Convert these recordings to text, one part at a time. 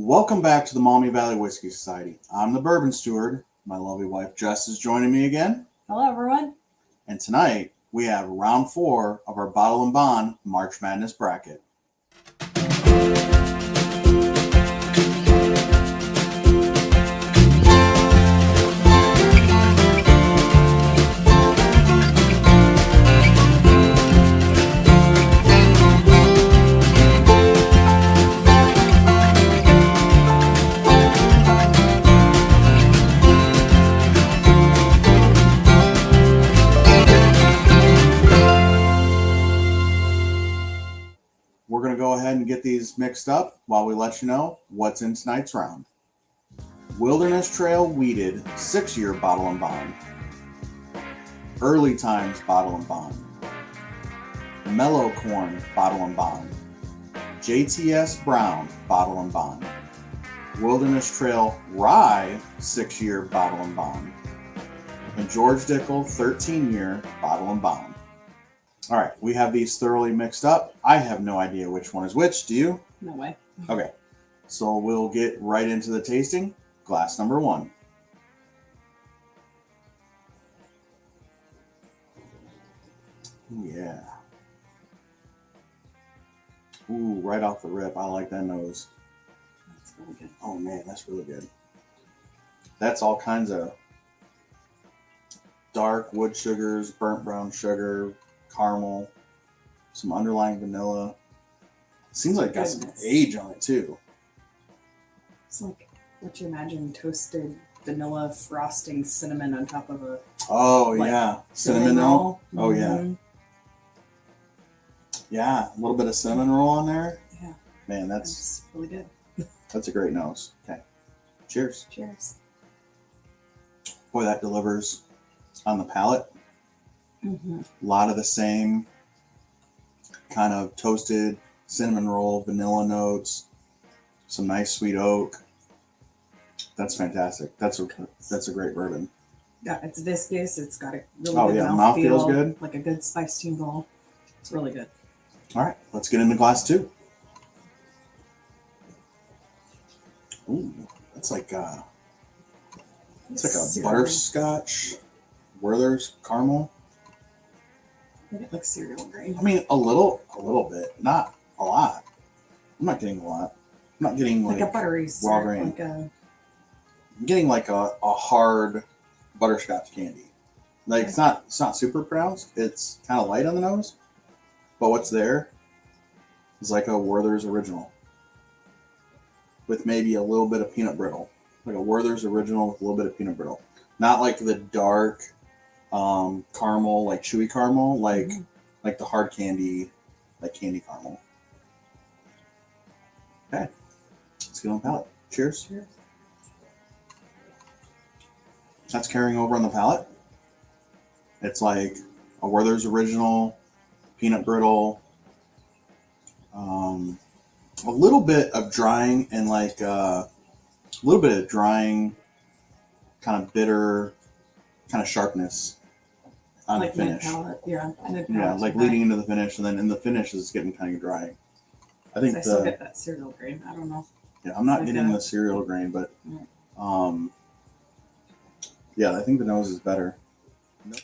Welcome back to the Maumee Valley Whiskey Society. I'm the Bourbon Steward. My lovely wife Jess is joining me again. Hello, everyone. And tonight we have round 4 of our Bottle and Bond March Madness bracket. We're going to go ahead and get these mixed up while we let you know what's in tonight's round. Wilderness Trail Weeded 6-year Bottle and Bond. Early Times Bottle and Bond. Mellow Corn Bottle and Bond. JTS Brown Bottle and Bond. Wilderness Trail Rye 6-year Bottle and Bond. And George Dickel 13-year Bottle and Bond. All right, we have these thoroughly mixed up. I have no idea which one is which. Do you? No way. Okay, so we'll get right into the tasting. Glass number 1. Ooh, yeah. Ooh, right off the rip. I like that nose. That's really good. Oh, man, that's really good. That's all kinds of dark wood sugars, burnt brown sugar, caramel, some underlying vanilla. Seems like it got some age on it too. It's like what you imagine toasted vanilla frosting cinnamon on top of a yeah, cinnamon roll. Oh yeah, Mm-hmm. yeah, a little bit of cinnamon roll on there. Yeah, Man, that's really good. that's a great nose. Okay, cheers. Cheers. Boy, that delivers on the palate. Mm-hmm. A lot of the same kind of toasted cinnamon roll, vanilla notes, some nice sweet oak. That's fantastic. That's a great bourbon. Yeah, it's viscous. It's got a really Oh good yeah, mouthfeel. mouth feels good. Like a good spiced tingle. It's really good. All right, let's get into glass 2. Ooh, that's like a butterscotch Werther's caramel. I think it looks cereal green. I mean, a little bit, not a lot. I'm not getting a lot. I'm not getting like a buttery raw syrup, grain. like a I'm getting like a hard butterscotch candy. Like it's not super pronounced. It's kind of light on the nose, but what's there is like a Werther's original with maybe a little bit of peanut brittle, like a Werther's original with a little bit of peanut brittle. Not like the dark caramel, like chewy caramel, like the hard candy, like candy caramel. Okay, let's get on the palate. Cheers. Cheers. That's carrying over on the palate. It's like a Werther's original, peanut brittle, a little bit of drying and like a little bit of drying, kind of bitter, kind of sharpness on like the finish. Mid-palate. Yeah, Yeah, like leading into the finish, and then in the finish is getting kind of dry. I think I still get that cereal grain. I don't know. Yeah, I'm not getting the cereal grain, but yeah, I think the nose is better.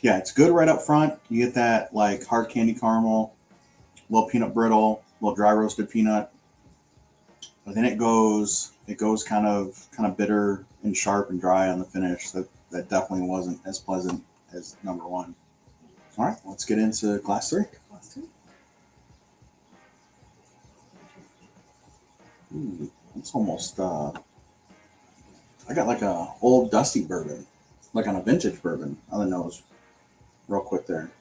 Yeah, it's good right up front. You get that like hard candy caramel, a little peanut brittle, a little dry roasted peanut. But then it goes kind of bitter and sharp and dry on the finish. That definitely wasn't as pleasant as number 1. All right, let's get into glass 3. Ooh, it's almost I got like a old dusty bourbon, like on a vintage bourbon on the nose, real quick there.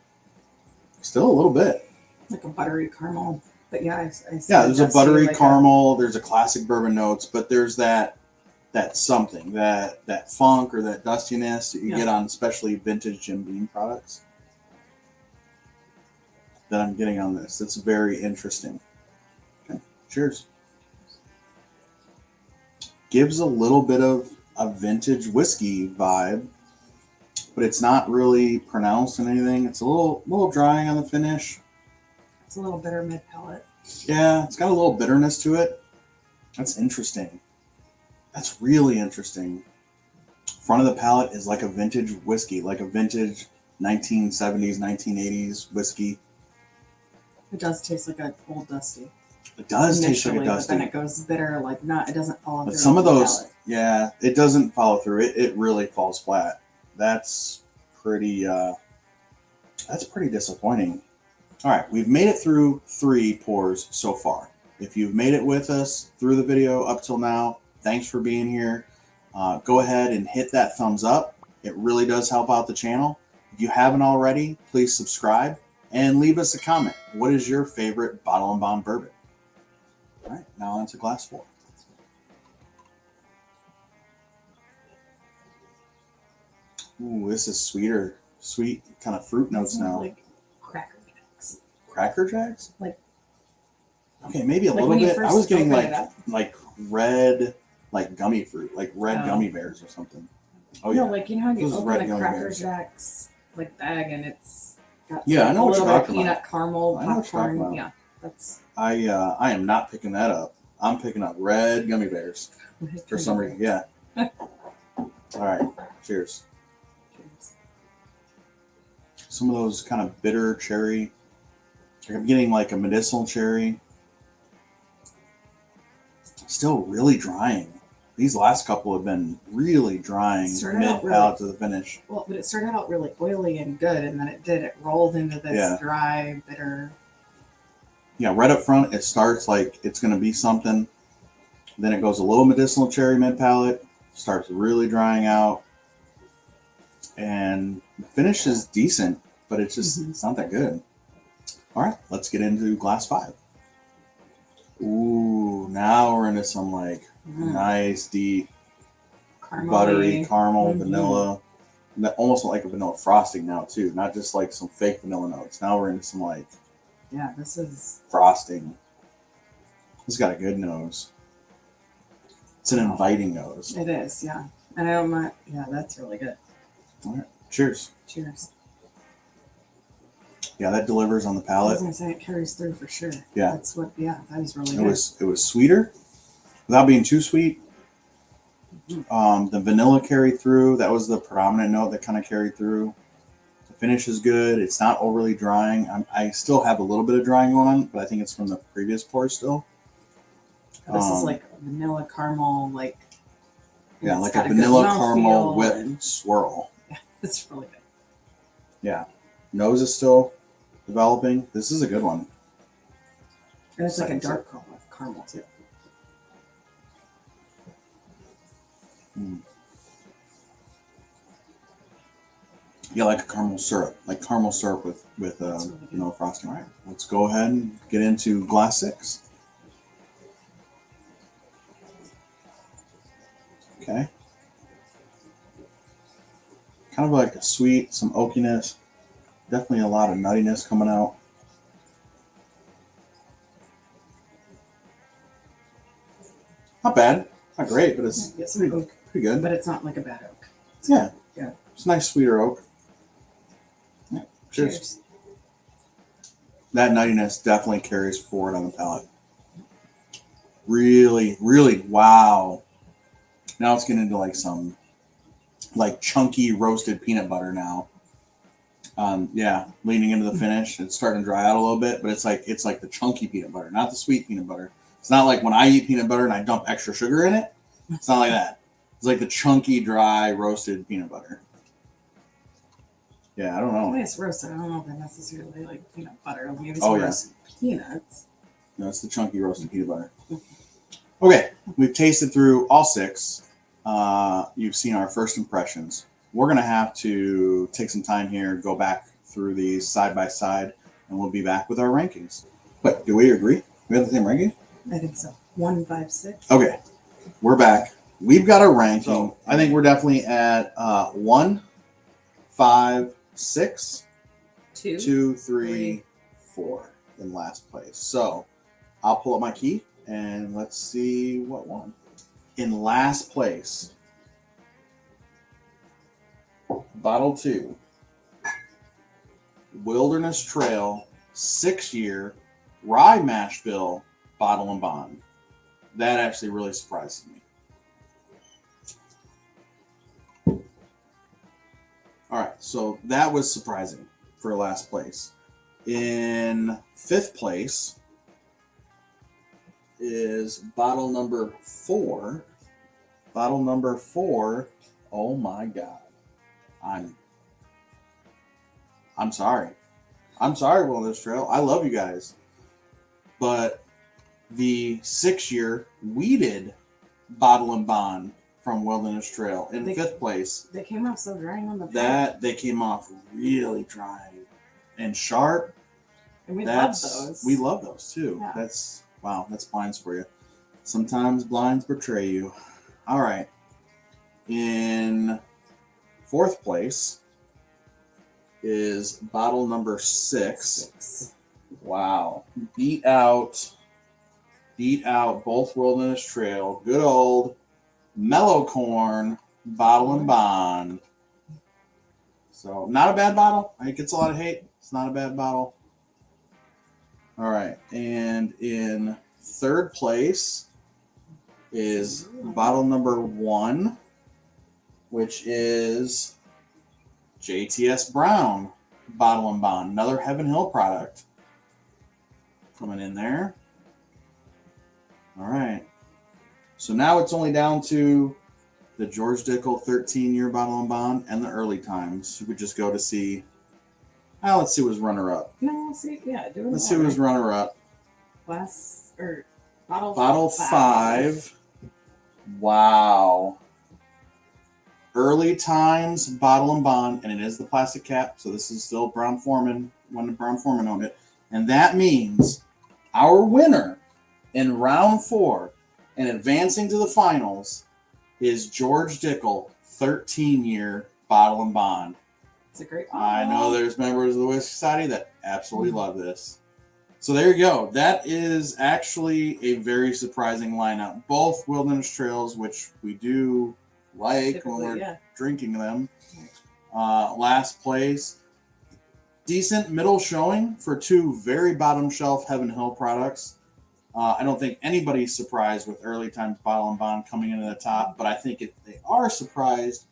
Still a little bit. Like a buttery caramel. But yeah, I yeah, there's a buttery caramel, there's a classic bourbon notes, but there's that something, that funk or that dustiness that you get on especially vintage Jim Beam products that I'm getting on this. It's very interesting. Okay, cheers. Gives a little bit of a vintage whiskey vibe, but it's not really pronounced in anything. It's a little dry on the finish. It's It's a little bitter mid palate. Yeah, it's got a little bitterness to it. That's interesting. That's really interesting. Front of the palate is like a vintage whiskey, like a vintage 1970s, 1980s whiskey. It does taste like an old dusty. It does taste like a Initially, dusty. but then it goes bitter, like not. It doesn't follow But through. some of on the those, palate. yeah, it doesn't follow through. It really falls flat. That's pretty disappointing. All right, we've made it through 3 pours so far. If you've made it with us through the video up till now, thanks for being here. Go ahead and hit that thumbs up. It really does help out the channel. If you haven't already, please subscribe and leave us a comment. What is your favorite Bottle and Bond bourbon? All right, now on to glass 4. Ooh, this is sweeter. Sweet kind of fruit notes now. Like Cracker Jacks. Cracker Jacks? Like, okay, maybe a like little when you bit. I first was getting open it up. like red, like gummy fruit, like red Oh. gummy bears or something. Oh no, yeah, like you know how you Those open red a gummy Cracker bears. Jacks like bag and it's got Yeah, I know a what little you're bit of talking peanut caramel I know what you're talking popcorn. about. Yeah, that's I am not picking that up. I'm picking up red gummy bears for some reason. Yeah. All right. Cheers. Some of those kind of bitter cherry. Like I'm getting like a medicinal cherry. Still really drying. These last couple have been really drying Started out mid palate to the finish. Well, but it started out really oily and good, and then it rolled into this Yeah. dry, bitter. Yeah, right up front, it starts like it's going to be something. Then it goes a little medicinal cherry mid palate, starts really drying out, and the finish is decent, but it's just it's not that good. All right, let's get into glass 5. Ooh, now we're into some like nice deep buttery caramel vanilla, almost like a vanilla frosting now too, not just like some fake vanilla notes. Now we're into some like this is frosting. It's got a good nose. It's an inviting nose. It is, yeah. And I don't mind. Yeah, that's really good. All right, cheers. Cheers. Yeah, that delivers on the I palate. was gonna say it carries through for sure. Yeah. That's what. Yeah, that was really It good. was sweeter without being too sweet. The vanilla carried through. That was the predominant note that kind of carried through. The finish is good. It's not overly drying. I still have a little bit of drying going on, but I think it's from the previous pour still. This is like vanilla caramel, like yeah, it's like got a vanilla good caramel mouthfeel whip and- swirl. Yeah, it's really good. Yeah, nose is still developing. This is a good one. And it's like a Second dark caramel too. Yeah, like a caramel syrup, with Really good. vanilla frosting. All right, let's go ahead and get into glass 6. Okay. Kind of like a sweet, some oakiness, definitely a lot of nuttiness coming out. Not bad, not great, but it's Get some oak, pretty good. but it's not like a bad oak. Yeah, Yeah. it's a nice sweeter oak. Yeah. Cheers. That nuttiness definitely carries forward on the palate. Really, really, wow. Now it's getting into like some like chunky roasted peanut butter now. Yeah, leaning into the finish. It's starting to dry out a little bit, but it's like the chunky peanut butter, not the sweet peanut butter. It's not like when I eat peanut butter and I dump extra sugar in it. It's not like that. It's like the chunky, dry, roasted peanut butter. Yeah, I don't know. When it's roasted, I don't know if I necessarily like peanut butter. Maybe Oh, some yeah. roasted peanuts. No, it's the chunky roasted peanut butter. Okay, we've tasted through all 6. You've seen our first impressions. We're going to have to take some time here, go back through these side by side, and we'll be back with our rankings. But do we agree? We have the same ranking? I think so. 1, 5, 6. Okay, we're back. We've got a ranking. I think we're definitely at 1, 5, 6, 2. 2, 3, 4 in last place. So I'll pull up my key and let's see what won. In last place, Bottle 2, Wilderness Trail 6-year Rye Mash Bill Bottle and Bond. That actually really surprises me. All right, so that was surprising for last place. In fifth place is bottle number 4. Bottle number 4. Oh my God. I'm sorry. I'm sorry, Wilderness Trail. I love you guys. But the 6-year weeded bottle and bond from Wilderness Trail in fifth place. They came off so dry on the That they came off really dry and sharp. And we love those. We love those too. Yeah. That's blinds for you. Sometimes blinds betray you. All right. In fourth place is bottle number 6. Wow. Beat out both Wilderness Trail. Good old Mellow Corn bottle and bond. So not a bad bottle. It gets a lot of hate. It's not a bad bottle. All right. And in third place is bottle number 1, which is JTS Brown bottle and bond. Another Heaven Hill product coming in there. All right. So now it's only down to the George Dickel 13-year bottle and bond and the early times. You could just go to see. Let's see who's runner up. No, see, yeah, do it. Let's see who's runner up. Bottle 5. Wow. Early times bottle and bond, and it is the plastic cap. So this is still Brown Forman when Brown Forman owned it, and that means our winner in round 4 and advancing to the finals is George Dickel 13-year bottle and bond. It's a great bottle. I know there's members of the Whiskey Society that absolutely love this. So there you go. That is actually a very surprising lineup. Both Wilderness Trails, which we do like Typically, when we're drinking them. Last place. Decent middle showing for 2 very bottom shelf Heaven Hill products. I don't think anybody's surprised with Early Times Bottle and Bond coming into the top, but I think they are surprised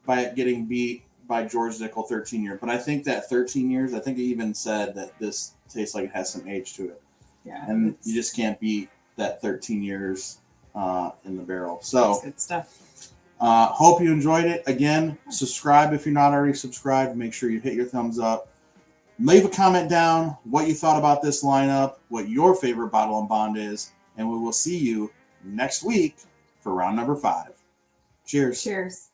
by it getting beat by George Dickel 13-year. But I think that 13 years, I think it even said that this tastes like it has some age to it. Yeah. And you just can't beat that 13 years in the barrel. So that's good stuff. Hope you enjoyed it. Again, subscribe if you're not already subscribed. Make sure you hit your thumbs up. Leave a comment down what you thought about this lineup, what your favorite bottle and bond is, and we will see you next week for round number 5. Cheers. Cheers.